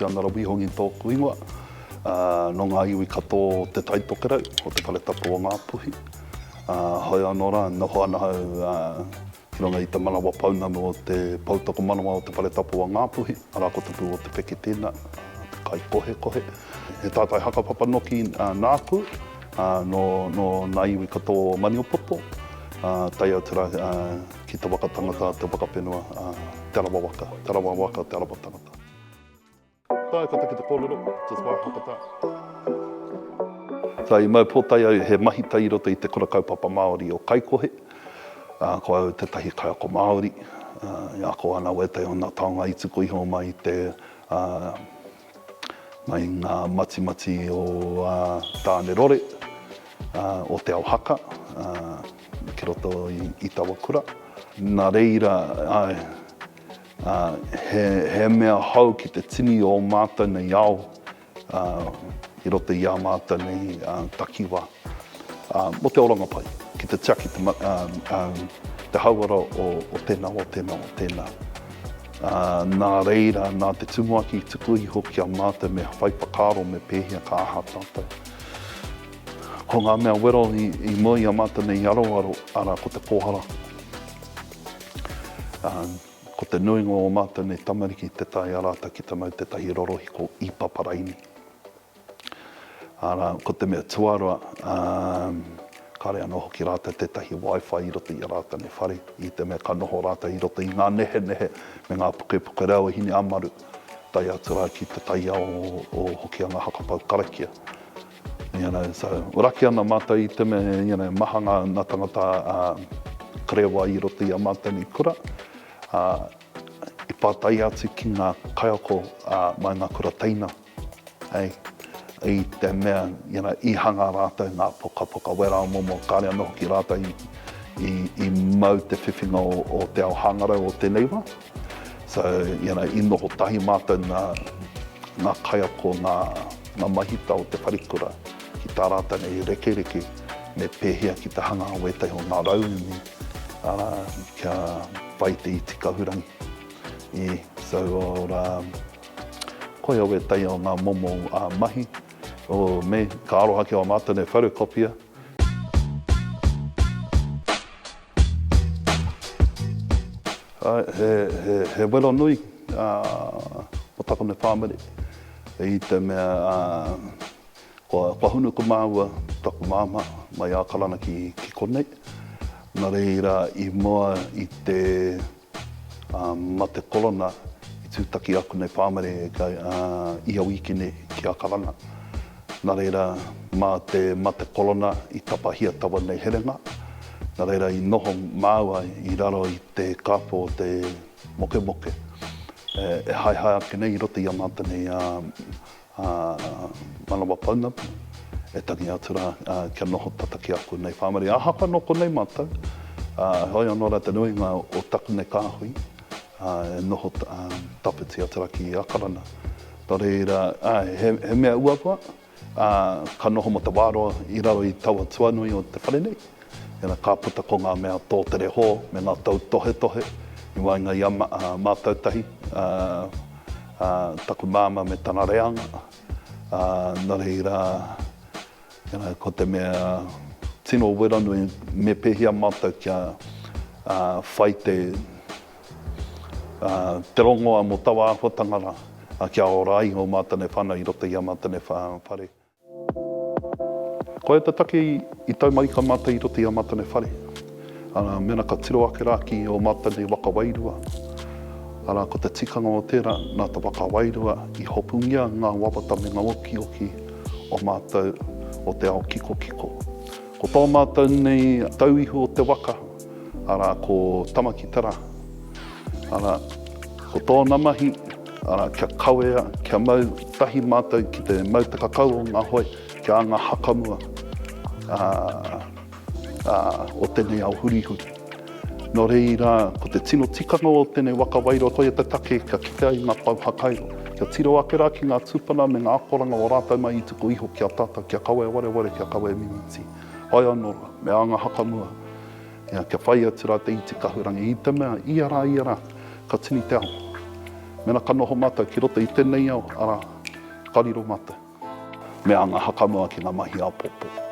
anara wihongi tōku ingoa. No ngā iwi katoa te taitokerau, o te paletapu o Ngāpuhi. Hoi anō rā, noho ana hau ki runga i te manawa paunamu o te pautoko manawa o te paletapu o Ngāpuhi, arā ko te pū o te peke tēnā, te kai kohe kohe. He tātai hakapapa noki nāku, no ngā iwi katoa o Maniopoto, tai au tira ki te wakatangata, te wakapenua, te arawa waka, te arawa tangata. Tai kata ki te kōrero, just wākapata. So i mau pōtai au he mahi tai roto i te kura kaupapa Māori o Kaikohe. Ko au te tahi kaiako Māori. Ia ko ana wete o ngā taonga i tuku iho mai te mai ngā mati o Tānerore, o te ao haka, ki roto i tawa kura. Nā reira, he mea hau ki te tini o mātou nei ao, i roto i a mātou nei takiwā. Mo te oranga pai, ki te tiaki te hauara o tēnā. Nā reira, nā te tumuaki i tuku iho ki a mātou me whaipakaro me pēhia ka aha tātou. Ko ngā mea wero i mua i a mātou nei aroaro, ara ko te kōhara. Ko te nuinga o mātou nei tamariki te tai arata ki te mau te tahi rorohi ko Ipaparaini. Ara, ko te mea tuarua, kare anō hoki rāta te tahi Wi-Fi i roto i a rāta nei whare, i te mea ka noho rāta i roto i ngā nehe me ngā puke reo hini amaru, tai atu rā ki te tai ao o hoki anga hakapau karakia. So, raki ana mātou i te mea, mahanga nā tangata karewa i roto i a mātou ni kura, i pātai atu ki ngā kaiako mai ngā kura teina. I te mea, i hanga rātou ngā poka wera o momo, kāre anō ki rātou i mau te whiwhinga o te ao hangarau o tēnei wā. So, i noho tahi mātou ngā kaiako, ngā mahita o te wharikura, ki tā rātou nei reke me pēhea ki te hanga o etai o ngā rauni, kia whai te iti kahurangi. So, koe o etai o ngā momo mahi, o me, ka aroha ki o mātou nei wharekopia. He wero nui o tako nei whāmere. I te mea, kua hunu ko māua taku māma mai a karana ki konei. Nā reira i mua i te mate korona i tūtaki aku nei whāmere i au ikine ki a karana. Nā reira, mā te mate korona i tapahia tawa nei herenga. Nā reira, i noho māua i raro i te kāpo o te moke. E hai ake nei i roto i a mātou nei manawa paunapu. E tangi atu rā, kia noho tataki aku nei whāmari. A hapa noko nei mātou. Hoi anō rā te nuinga o taku nei kāhui. E noho tapiti atu rā ki akarana. Nā reira, he mea uapua. Ka noho mo te wāroa i raro i taua tuanui o te whare nei. Ka puta ko ngā mea tō tere hō, me ngā tau tohe. I wainga i a mātou tahi, taku māma me tana reanga. Nā reira, ko te mea tino weranui me pēhia mātou kia whai te rongoa mo tawa āwhatangara, kia orai o mātou nei whana i roto i a mātou nei whare. Koe te take i taumarika mātou i roto i a mātou nei whare. Mena ka tiro ake rā ki o mātou nei waka wairua. Ko te tikanga o tērā, nā te waka wairua i hopungia ngā wapata me ngā oki o mātou o te ao kiko. Ko tō mātou nei tauihu o te waka, ko tamaki tera. Ko tōna mahi, kia kawea, kia mau tahi mātou ki te mau te kakau o ngā hoi, kia ngā hakamua o tēnei au hurihuri. Nō reira, ko te tino tikanga o tēnei waka wairua, koe te take kia kite ai ngā pau hakairo. Kia tiro ake rā ki ngā tūpana me ngā akoranga o rātou mai i tuku iho kia tata, kia kawe ware, kia kawe mimiti. Hoi anō rā, me anga hakamua. Kia whai atu rā te iti kahurangi. I te mea, i ara, ka tini te ao. Mena ka noho mata ki roto I tēnei au, ara kariro mata. Me anga haka mua ki ngā mahi a popo.